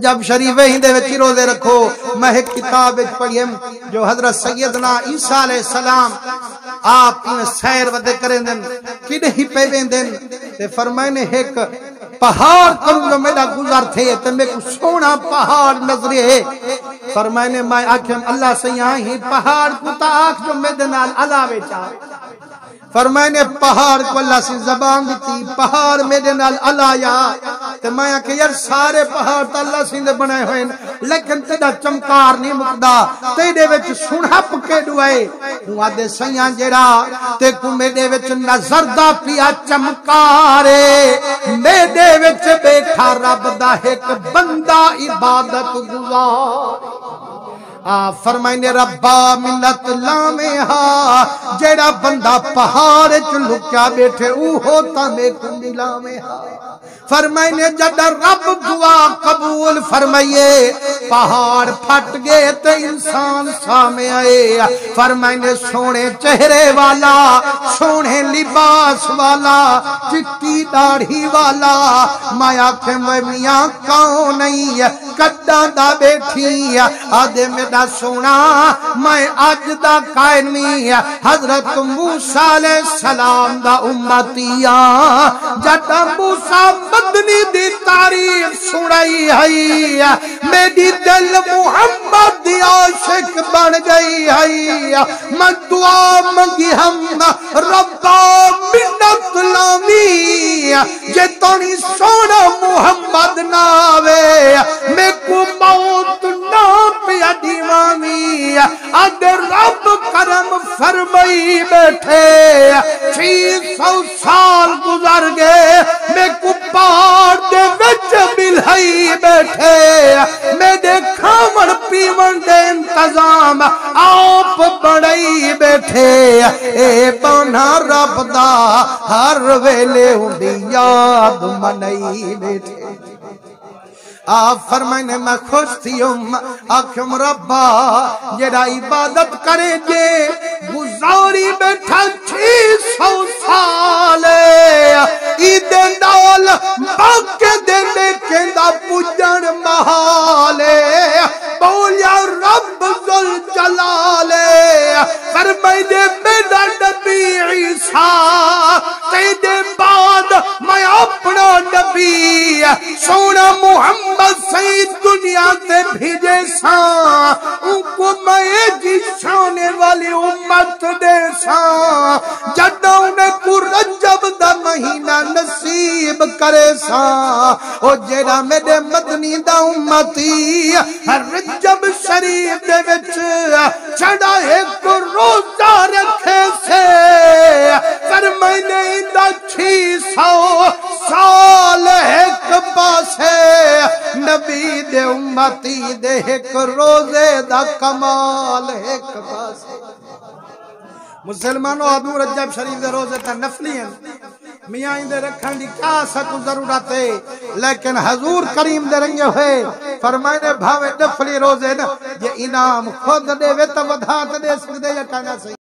رجب شریف ہندے وچ روزے رکھو. میں ایک کتاب وچ پڑھیم جو حضرت سیدنا عیسیٰ علیہ السلام آپ ان سیر ودے کریں دن کدے ہی پہ ویندن تے فرمائنے ایک پہاڑ کروں جو میرا گزر تھے تے میں کو سونا پہاڑ نظرے ہے. فرمائنے میں آکھیں اللہ سے یہاں ہی پہاڑ کو تا آکھ جو میرے نال علاوے چاہ. فرمائنے پہاڑ کو اللہ سے زبان دیتی پہاڑ میرے نال علایا تے میں کہ یار سارے پہاڑ تا اللہ سے دے بنائے ہوئے لیکن تیرا چمکار نہیں مکدا تیرے وچ سنہپ کے ڈوئے ہوا دے سیاں جڑا تے کو میرے وچ نظر دا پیا چمکارے میرے وچ بیٹھا رب دا ایک بندہ عبادت گزار. فرمائنے ربا ملت لامے ہا جیڑا بندہ پہاڑ چ لکیا بیٹھے او ہوتا میں کو ملامے ہا. فرمائنے جڑا رب دعا قبول فرمائیے پہاڑ پھٹ گئے تے انسان سامنے آئے. فرمائنے سونے چہرے والا سونے لباس والا چٹی داڑھی والا مایا کہ میاں کون نہیں کڈاں دا بیٹھی آدھے میں دا سونا میں آج دا قائمی حضرت موسیٰ علیہ السلام دا امتیاں جڑا موسیٰ مدنی دی تعریف سنائی ہے میری دل محمد دی عاشق بن گئی ہے. میں دعا منگی ہم ربا منت لامی جے تانی سونا محمد ناوے میں کو موت نا پیا دیوانی اد رب کرم فرمائی بیٹھے 600 سال گزر گئے میں کو پہاڑ دے وچ ملہائی بیٹھے میرے کھاون پیون دے انتظام آپ بڑائی بیٹھے اے بانا رب دا ہر ویلے ہوں یاد منائی بیٹھے. آپ فرمائنے میں خوش تھی آکھم ربا جڑا عبادت کرے جے گزاری بیٹھا 600 سال عید نال باقی دے کہندا پجن محالے بولیا رب ذوالجلال. فرمائنے میرا نبی عیسیٰ تیرے بعد میں اپنا نبی سونا محمد سید دنیا تے بھیجے ساں ان کو میں جی شانے والی امت دے ساں جڑا انہیں کو رجب دا مہینہ نصیب کرے ساں او جیڑا میرے مدنی دا امتی رجب شریف دے وچ چڑھا ایک روزہ رکھے سے فرمائنے دا 600 سال ایک پاسے نبی دے امتی دے ایک روزے دا کمال ایک پاسے. مسلمانوں ادو رجب شریف دے روزے تا نفلی ہیں میاں دے رکھن دی کیا سکو ضرورت ہے لیکن حضور کریم دے رنگے ہوئے فرمائے بھاوے نفلی روزے نا یہ انعام خود دے وے تا ودھا تے دے سکدے یا کہنا صحیح.